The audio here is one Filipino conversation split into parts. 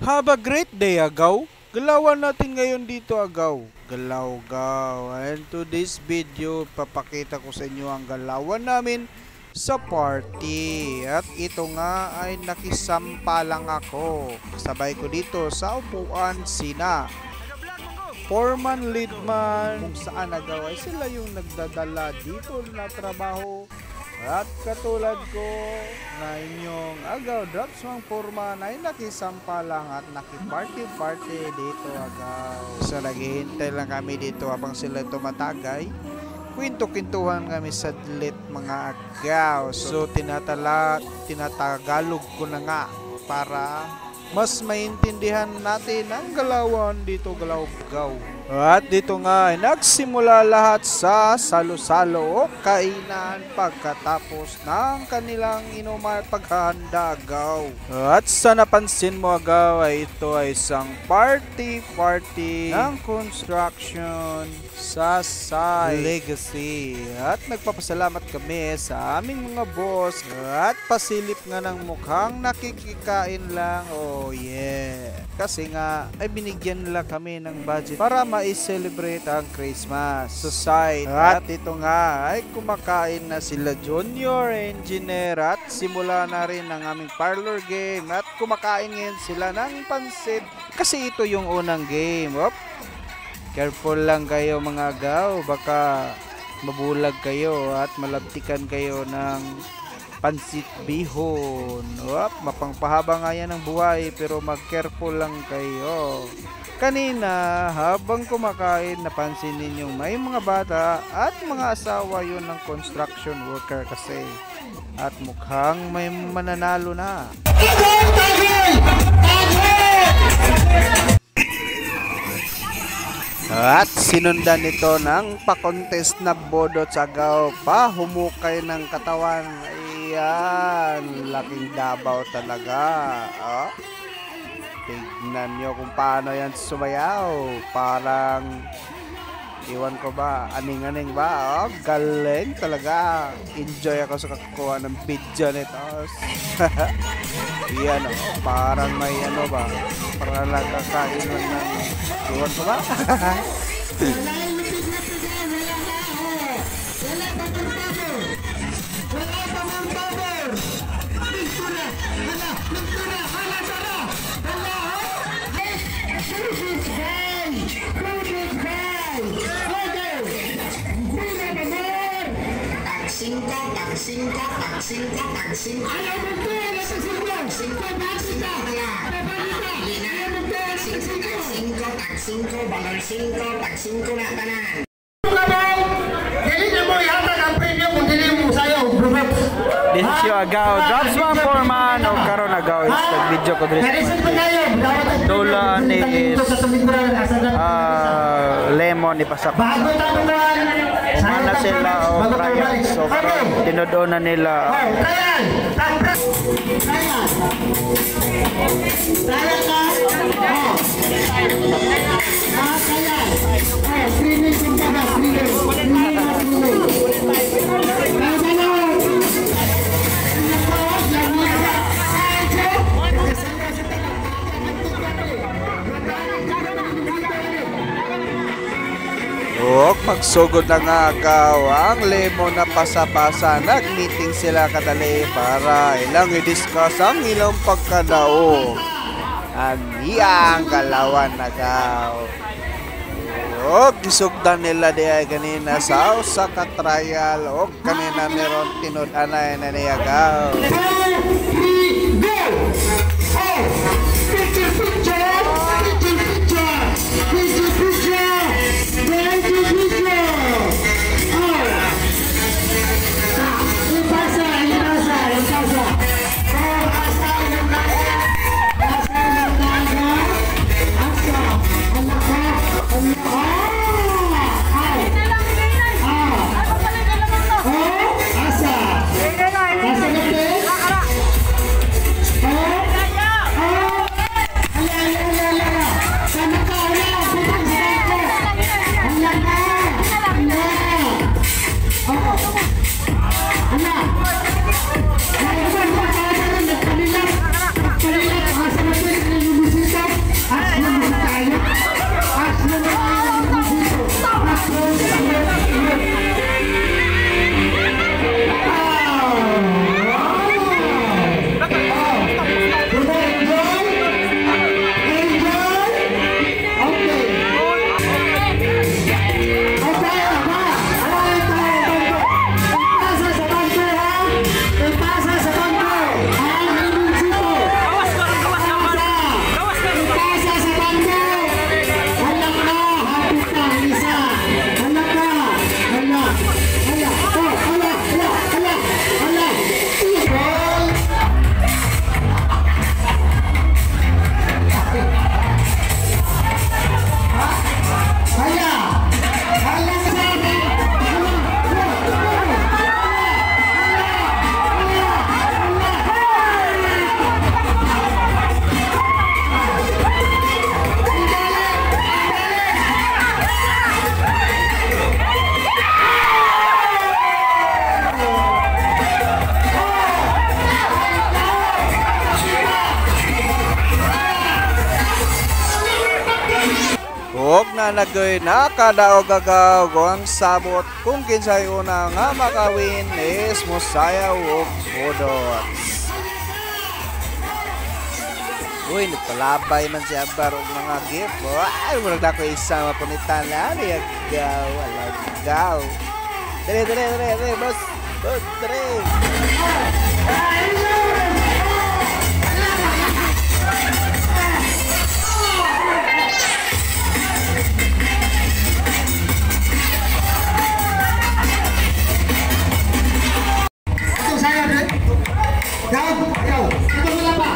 Have a great day, agaw. Galawan natin ngayon dito, agaw. Galaw-gaw. And to this video, papakita ko sa inyo ang galawan namin sa party. At ito nga ay nakisampa lang ako. Kasabay ko dito sa upuan sina foreman, leadman, kung saan agaw ay sila yung nagdadala dito na trabaho. At katulad ko na inyong agaw drops mga foreman ay nakisampa lang at nakiparty-party dito agaw. So naghihintay lang kami dito habang sila tumatagay. Kwento-kwentuhan kami sadlit mga agaw. So tinatagalog ko na nga para mas maintindihan natin ang galawan dito, galaw-gaw. At dito nga ay nagsimula lahat sa salo-salo o kainan pagkatapos ng kanilang inuman paghahanda agaw. At sa napansin mo agaw ay ito ay isang party ng construction sa Sai Legacy. At nagpapasalamat kami sa aming mga boss at pasilip nga ng mukhang nakikikain lang. Oh yeah. Kasi nga ay binigyan nila kami ng budget para ma-celebrate ang Christmas sa site. At ito nga ay kumakain na sila Junior Engineer at simula na rin ang aming parlor game at kumakain ngayon sila ng pansit kasi ito yung unang game. Careful lang kayo mga agaw, baka mabulag kayo at malabtikan kayo ng pansit bihon. Mapangpahaba nga yan ng buhay pero mag-careful lang kayo. Kanina habang kumakain napansin ninyong may mga bata at mga asawa yun ng construction worker kasi. At mukhang may mananalo na. At sinundan nito ng pa-contest na bodot sa agaw, pahumukay ng katawan. Ayan, laking dabaw talaga. Tignan nyo kung paano yan sumayaw. Parang, iwan ko ba, aning-aning ba? Galing talaga. Enjoy ako sa kakuha ng video nito. Iyan parang may ano ba, parang nakakain lang ng, iwan ko ba? This is yung agaw drops mga foreman o karon agaw is nag-video ko dito. Tula ni is lemon ipasak. Mana sila o trial. So tinodonan nila. Magsugod na nga agaw ang lemon na pasa-pasa. Nag-meeting sila kadali para ilang i-discuss ang ilang pagkadaog. Ang iyang galawan agaw. Gisugdan nila di ay kanina sa usa ka trial o kanina meron tinud-anay na niya agaw. Og na nagoy nakadaog agaw ang sabot kung kinsay una nga makawin is mosayaw og budots. Uy, nagpalabay man siya barog mga gift. Ay, murag na ko isa mapunitan na. Alagaw, alagaw. Dere, boss. Boss, dere. Ito saya, dre. Gaw. Ito wala pa.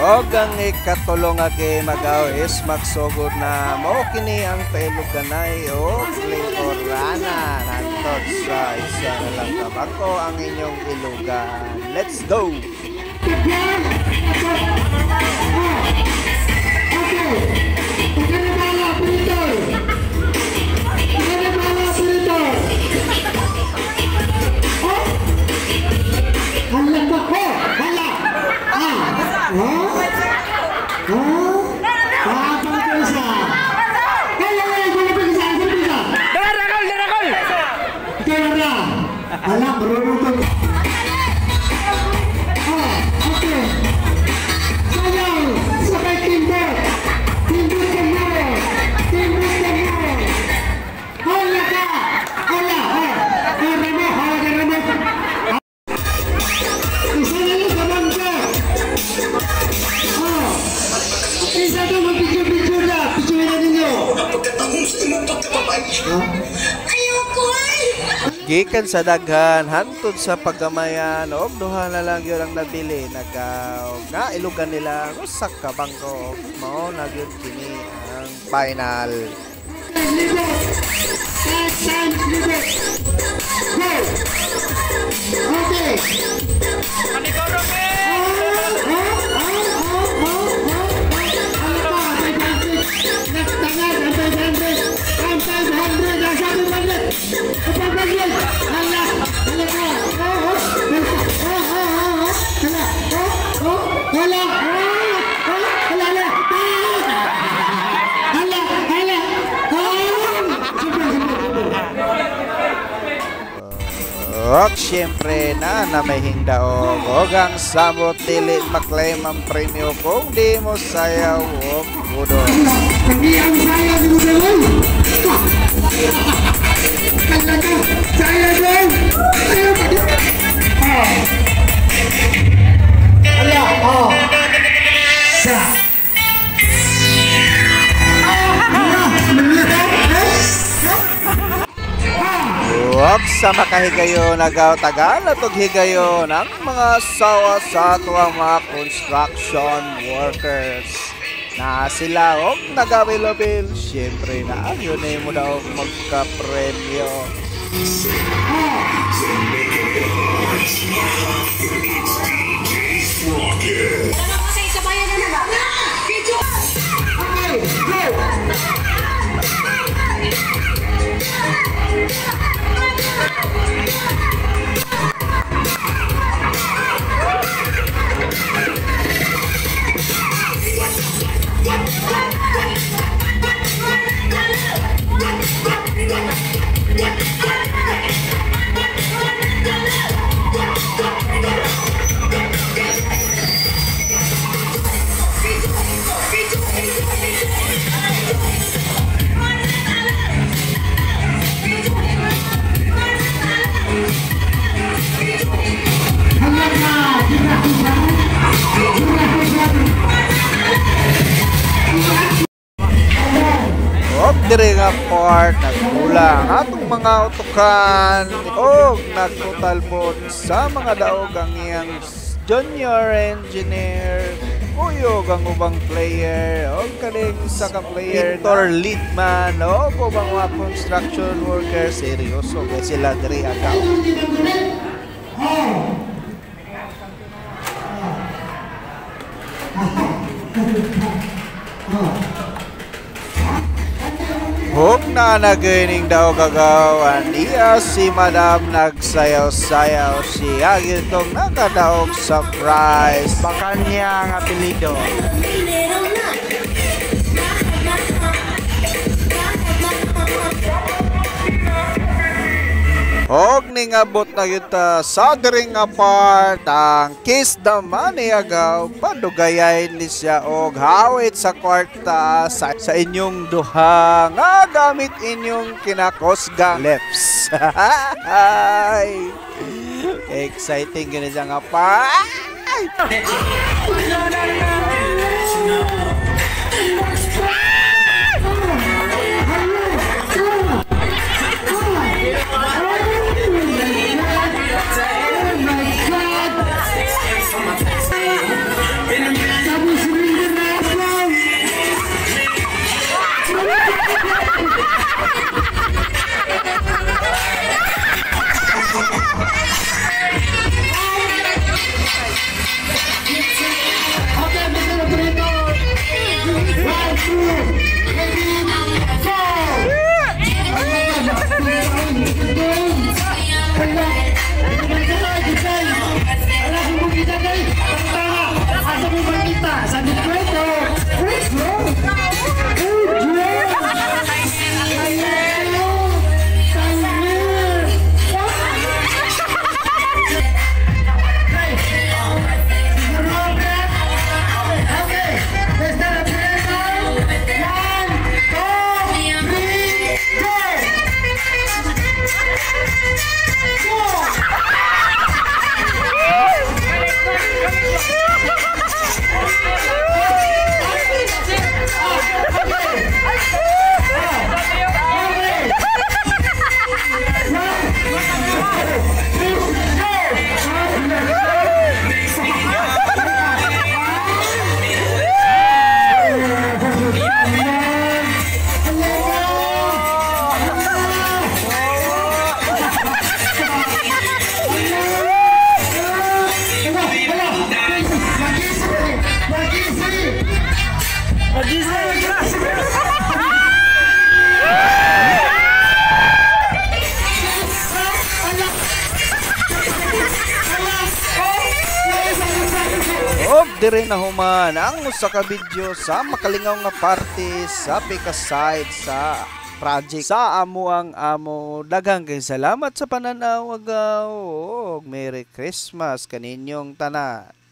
Og ang ikatulong nga game agaw is magsugod na mo kini ang pailuganay o Flavorana nantod sa isa na lang kabako ang inyong ilugan. Let's go! Alam, marunong to. Okay. Sayang, sabay timbot. Timbot ka mo. Hala ka. Hala. Ramo. Isa na lang sa bangko. Isa na mag-picture na. Picture na ninyo. Gikan sa daghan hantod sa pagamayan og duha na lang gyud ang nabili nagaw nga ilugan nila usa ka bangko mao na gyud kini ang final. Okay. Og siyempre na may hingdaog og ang sabot dili maklaim ang premyo kung di mo sayaw og budo. Ang sayaw di mo gawin. Saya dong. Huwag sa makahigayon nagaw tagal at higayon ang mga sawa sa tuwang mga construction workers na sila og nagabilobil. Siyempre na yun ay mo daw magka-premyo. Dire nga part nagkulang atong mga utukan o nagtotal po sa mga daog ang iyang junior engineer Uyog ang ubang player o kaning sa ka-player Victor Lidman o ubang mga construction worker seryoso kay sila diri agaw. Hug na nagaining daw gagawan niya si Madam nagsayaw-sayaw siya gitong nakadaog sa prize. Baka niya ang apelido. Og ningabot na kita sa diri nga part ang Kiss the Money agaw padugayay ni siya og hawit sa kwarta sa inyong duha nga gamit inyong kinakosgang lips. Exciting gini siya nga part. Dire na human ang usa ka video sa makalingaw nga parte sa Pika side sa project sa amo ang amo. Daghang kay salamat sa pananaw agaw. Merry Christmas kaninyong tanan.